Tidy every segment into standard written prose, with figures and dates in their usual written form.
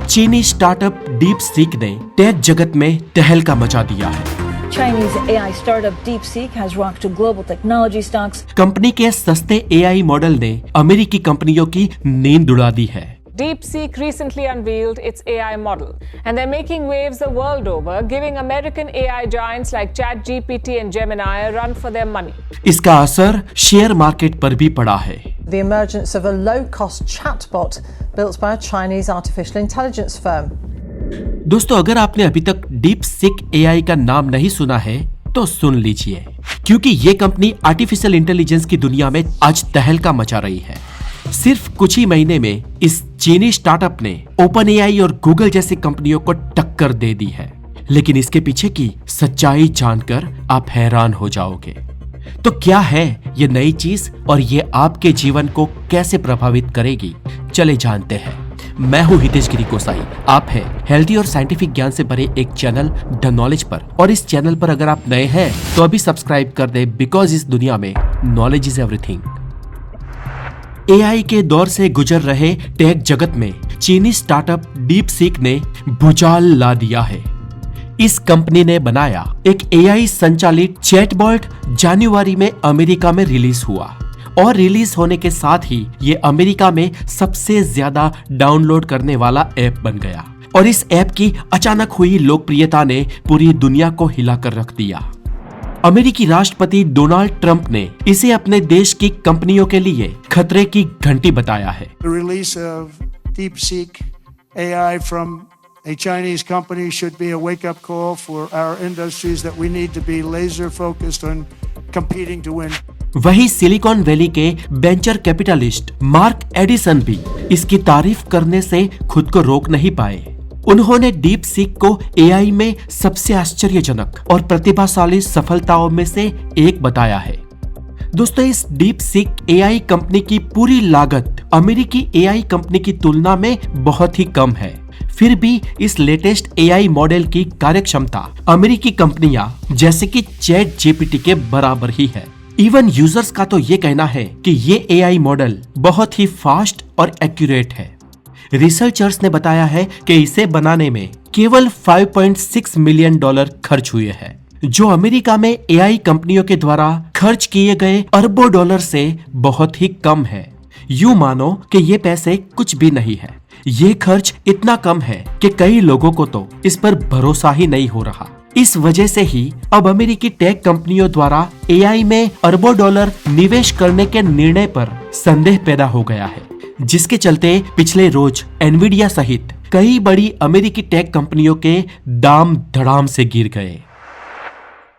चीनी startup deep seek ने take जगत में तहलका मचा दिया है। Chinese AI startup DeepSeek has rocked to global technology stocks. Company के सस्ते एआई मॉडल ने अमेरिकी कंपनियों की नींद उड़ा दी है। DeepSeek recently unveiled its AI model, and they're making waves the world over, giving American AI giants like ChatGPT and Gemini a run for their money. इसका असर शेयर मार्केट पर भी पड़ा है। The emergence of a low-cost chatbot built by a Chinese artificial intelligence firm. दोस्तों, अगर आपने अभी तक DeepSeek AI का नाम नहीं सुना है तो सुन लीजिए, क्योंकि ये कंपनी आर्टिफिशियल इंटेलिजेंस की दुनिया में आज तहलका मचा रही है। सिर्फ कुछ ही महीने में इस चीनी स्टार्टअप ने OpenAI और गूगल जैसी कंपनियों को टक्कर दे दी है। लेकिन इसके पीछे की सच्चाई जानकर आप हैरान हो जाओगे। तो क्या है ये नई चीज और ये आपके जीवन को कैसे प्रभावित करेगी, चले जानते हैं। मैं हूं हितेश गिरी गोसाई। आप हैं हेल्दी और साइंटिफिक ज्ञान से भरे एक चैनल द नॉलेज पर, और इस चैनल पर अगर आप नए हैं तो अभी सब्सक्राइब कर दे, बिकॉज इस दुनिया में नॉलेज इज एवरीथिंग। एआई के दौर से गुजर रहे टेक जगत में चीनी स्टार्टअप डीपसीक ने भूचाल ला दिया है। इस कंपनी ने बनाया एक एआई संचालित चैटबॉट जनवरी में अमेरिका में रिलीज हुआ, और रिलीज होने के साथ ही ये अमेरिका में सबसे ज्यादा डाउनलोड करने वाला ऐप बन गया। और इस ऐप की अचानक हुई लोकप्रियता ने पूरी दुनिया को हिलाकर रख दिया। अमेरिकी राष्ट्रपति डोनाल्ड ट्रंप ने इसे अपने देश की कंपनियों के लिए खतरे की घंटी बताया है। The release of DeepSeek AI from a Chinese company should be a wake-up call for our industries that we need to be laser focused on competing to win. वही सिलिकॉन वैली के वेंचर कैपिटलिस्ट मार्क एडिसन भी इसकी तारीफ करने से खुद को रोक नहीं पाए। उन्होंने डीपसीक को एआई में सबसे आश्चर्यजनक और प्रतिभाशाली सफलताओं में से एक बताया है। दोस्तों, इस डीपसीक एआई कंपनी की पूरी लागत अमेरिकी एआई कंपनी की तुलना में बहुत ही कम है। फिर भी इस लेटेस्ट एआई मॉडल की कार्यक्षमता अमेरिकी कंपनियां जैसे कि चैट जीपीटी के बराबर ही है। इवन यूजर्स का तो ये कहना है कि ये एआई मॉडल बहुत ही फास्ट और एक्यूरेट है। रिसर्चर्स ने बताया है कि इसे बनाने में केवल $5.6 मिलियन खर्च हुए हैं, जो अमेरिका में एआई कंपनियों के द्वारा खर्च किए गए अरबों डॉलर से बहुत ही कम है। यूं मानो कि ये पैसे कुछ भी नहीं है। ये खर्च इतना कम है कि कई लोगों को तो इस पर भरोसा ही नहीं हो रहा। इस वजह से ही अब अमेरिकी टेक कंपनियों द्वारा एआई में अरबों डॉलर निवेश करने के निर्णय पर संदेह पैदा हो गया है, जिसके चलते पिछले रोज एनवीडिया सहित कई बड़ी अमेरिकी टेक कंपनियों के दाम धड़ाम से गिर गए।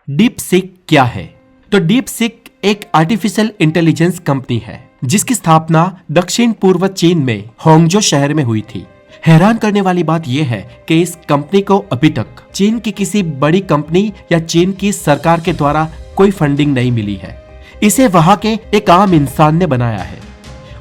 डीपसीक क्या है? तो डीपसीक एक आर्टिफिशियल इंटेलिजेंस कंपनी है जिसकी स्थापना दक्षिण पूर्व चीन में होंगजो शहर में हुई थी। हैरान करने वाली बात यह है कि इस कंपनी को अभी तक चीन की किसी बड़ी कंपनी या चीन की सरकार के द्वारा कोई फंडिंग नहीं मिली है। इसे वहां के एक आम इंसान ने बनाया है।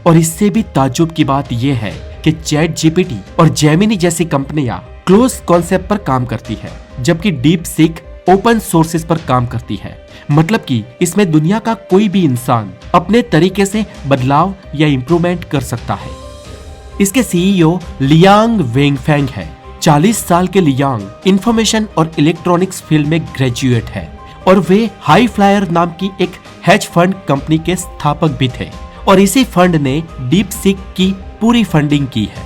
और इससे भी ताज्जुब की बात यह है कि चैट जीपीटी और जेमिनी जैसी कंपनियां क्लोज कॉन्सेप्ट पर काम करती है, जबकि डीपसीक ओपन सोर्सेज पर काम करती है। मतलब कि इसमें दुनिया का कोई भी इंसान अपने तरीके से बदलाव या इंप्रूवमेंट कर सकता है। इसके सीईओ लियांग वेंगफेंग है। 40 साल के लियांग इंफॉर्मेशन और इलेक्ट्रॉनिक्स फील्ड में ग्रेजुएट है, और वे हाई फ्लायर नाम की एक हेज फंड कंपनी के स्थापक भी थे, और इसी फंड ने डीपसीक की पूरी फंडिंग की है।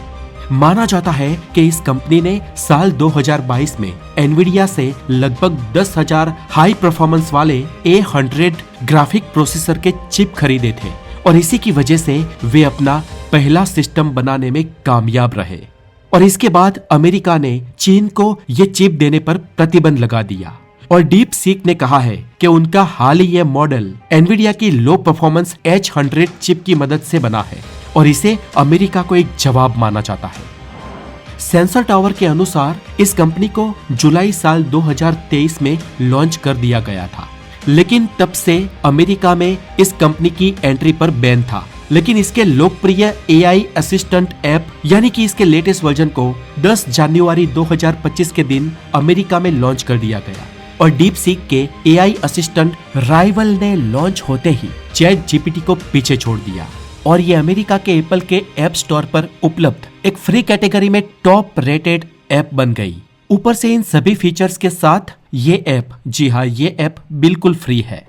माना जाता है कि इस कंपनी ने साल 2022 में एनवीडिया से लगभग 10,000 हाई परफॉर्मेंस वाले A100 ग्राफिक प्रोसेसर के चिप खरीदे थे, और इसी की वजह से वे अपना पहला सिस्टम बनाने में कामयाब रहे। और इसके बाद अमेरिका ने चीन को ये चिप देने पर प्रतिबंध लगा दिया। और डीपसीक ने कहा है कि उनका हाल ही ये मॉडल एनवीडिया की लो परफॉर्मेंस H100 चिप की मदद से बना है, और इसे अमेरिका को एक जवाब माना जाता है। सेंसर टावर के अनुसार इस कंपनी को जुलाई साल 2023 में लॉन्च कर दिया गया था, लेकिन तब से अमेरिका में इस कंपनी की एंट्री पर बैन था। लेकिन इसके लोकप्रिय एआई असिस्टेंट ऐप यानी कि इसके लेटेस्ट वर्जन को 10 जनवरी 2025 के दिन अमेरिका में लॉन्च कर दिया गया। और डीपसीक के एआई असिस्टेंट राइवल ने लॉन्च होते ही चैट जीपीटी को पीछे छोड़ दिया। और ये अमेरिका के एप्पल के ऐप स्टोर पर उपलब्ध एक फ्री कैटेगरी में टॉप रेटेड ऐप बन गई। ऊपर से इन सभी फीचर्स के साथ ये ऐप, जी हाँ, ये ऐप बिल्कुल फ्री है।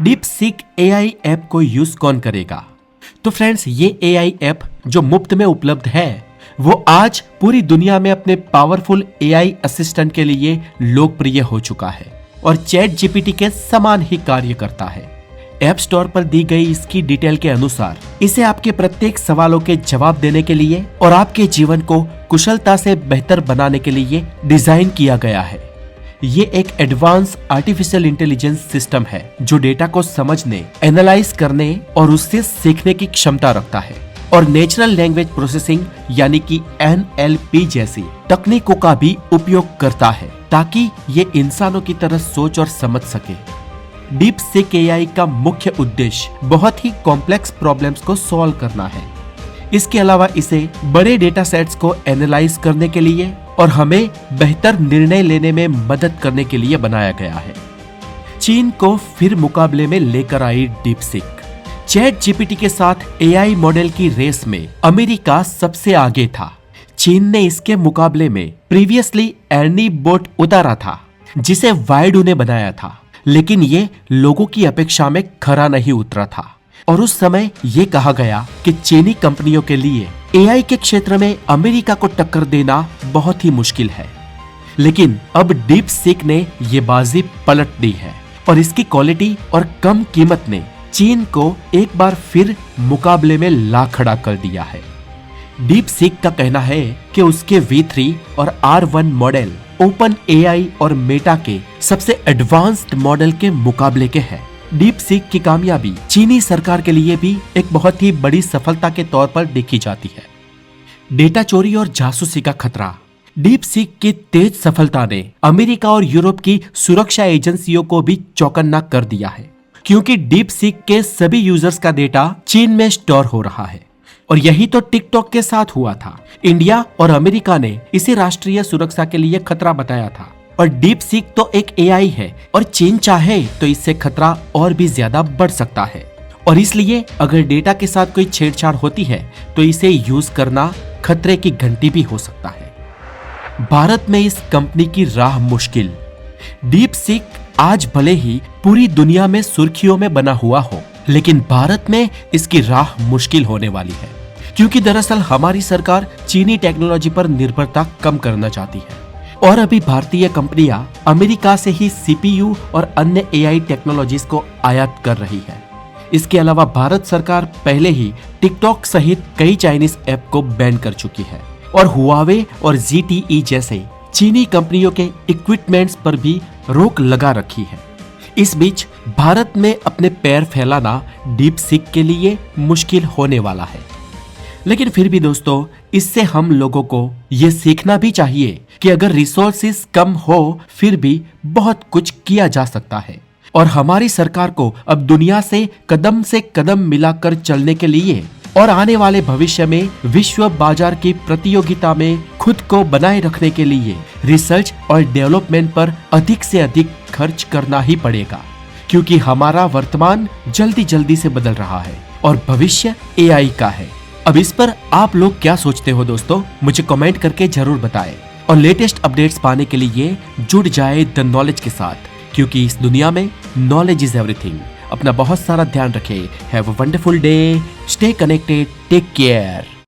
DeepSeek AI ऐप को यूज कौन करेगा? तो फ्रेंड्स, ये AI ऐप जो मुफ्त में उपलब्ध है वो आज पूरी दुनिया में अपने पावरफुल AI असिस्टेंट के लिए लोकप्रिय हो चुका है और चैट GPT के समान ही कार्य करता है। ऐप स्टोर पर दी गई इसकी डिटेल के अनुसार इसे आपके प्रत्येक सवालों के जवाब देने के लिए और आपके जीवन को कुशलता से बेहतर बनाने के लिए डिजाइन किया गया है। ये एक एडवांस आर्टिफिशियल इंटेलिजेंस सिस्टम है जो डेटा को समझने, एनालाइज करने और उससे सीखने की क्षमता रखता है और नेचुरल लैंग्वेज प्रोसेसिंग यानी कि NLP जैसी तकनीकों का भी उपयोग करता है ताकि ये इंसानों की तरह सोच और समझ सके। DeepSeek AI का मुख्य उद्देश्य बहुत ही कॉम्प्लेक्स प्रॉब्लम्स को सॉल्व करना है। इसके अलावा इसे बड़े डेटा सेट्स को एनालाइज करने के लिए और हमें बेहतर निर्णय लेने में मदद करने के लिए बनाया गया है। चीन को फिर मुकाबले में लेकर आई DeepSeek। चैट GPT के साथ AI मॉडल की रेस में अमेरिका सबसे आगे था। चीन ने इसके मुकाबले में प्रीवियसली एर्नी बोट उतारा था जिसे वाइडू ने बनाया था, लेकिन ये लोगों की अपेक्षा में खरा नहीं उतरा था और उस समय ये कहा गया कि चीनी कंपनियों के लिए AI के क्षेत्र में अमेरिका को टक्कर देना बहुत ही मुश्किल है। लेकिन अब DeepSeek ने ये बाजी पलट दी है और इसकी क्वालिटी और कम कीमत ने चीन को एक बार फिर मुकाबले में ला खड़ा कर दिया है। DeepSeek का कहना है कि उसके V3 और R1 मॉडल OpenAI और मेटा के सबसे एडवांस्ड मॉडल के मुकाबले के हैं। DeepSeek की कामयाबी चीनी सरकार के लिए भी एक बहुत ही बड़ी सफलता के तौर पर देखी जाती है। डेटा चोरी और जासूसी का खतरा। DeepSeek की तेज सफलता ने अमेरिका और यूरोप की सुरक्षा एजेंसियों को भी चौकन्ना कर दिया है, क्योंकि DeepSeek के सभी यूजर्स का डेटा चीन में स्टोर हो रहा है और यही तो टिकटॉक के साथ हुआ था। इंडिया और अमेरिका ने इसे राष्ट्रीय सुरक्षा के लिए खतरा बताया था और DeepSeek तो एक AI है और चीन चाहे तो इससे खतरा और भी ज्यादा बढ़ सकता है और इसलिए अगर डेटा के साथ कोई छेड़छाड़ होती है तो इसे यूज करना खतरे की घंटी भी हो सकता है। भारत में इस कंपनी की राह मुश्किल। DeepSeek आज भले ही पूरी दुनिया में सुर्खियों में बना हुआ हो, लेकिन भारत में इसकी राह मुश्किल होने वाली है, क्योंकि दरअसल हमारी सरकार चीनी टेक्नोलॉजी पर निर्भरता कम करना चाहती है और अभी भारतीय कंपनियां अमेरिका से ही CPU और अन्य AI टेक्नोलॉजीज को आयात कर रही है। इसके अलावा भारत सरकार पहले ही टिकटॉक सहित कई चाइनीज ऐप को बैन कर चुकी है और हुआवे और ZTE जैसे चीनी कंपनियों के इक्विपमेंट्स पर भी रोक लगा रखी है। इस बीच भारत में अपने पैर फैलाना DeepSeek के लिए मुश्किल होने वाला है। लेकिन फिर भी दोस्तों, इससे हम लोगों को ये सीखना भी चाहिए कि अगर रिसोर्सेज कम हो फिर भी बहुत कुछ किया जा सकता है और हमारी सरकार को अब दुनिया से कदम मिलाकर चलने के लिए और आने वाले भविष्य में विश्व बाजार की प्रतियोगिता में खुद को बनाए रखने के लिए रिसर्च और डेवलपमेंट पर अधिक से अधिक खर्च करना ही पड़ेगा, क्योंकि हमारा वर्तमान जल्दी से बदल रहा है और भविष्य AI का है। अब इस पर आप लोग क्या सोचते हो दोस्तों, मुझे कमेंट करके जरूर बताएं और लेटेस्ट अपडेट्स पाने के लिए जुड़ जाए द नॉलेज के साथ, क्योंकि इस दुनिया में नॉलेज इज एवरीथिंग। अपना बहुत सारा ध्यान रखें। Have a wonderful day, stay connected, take care.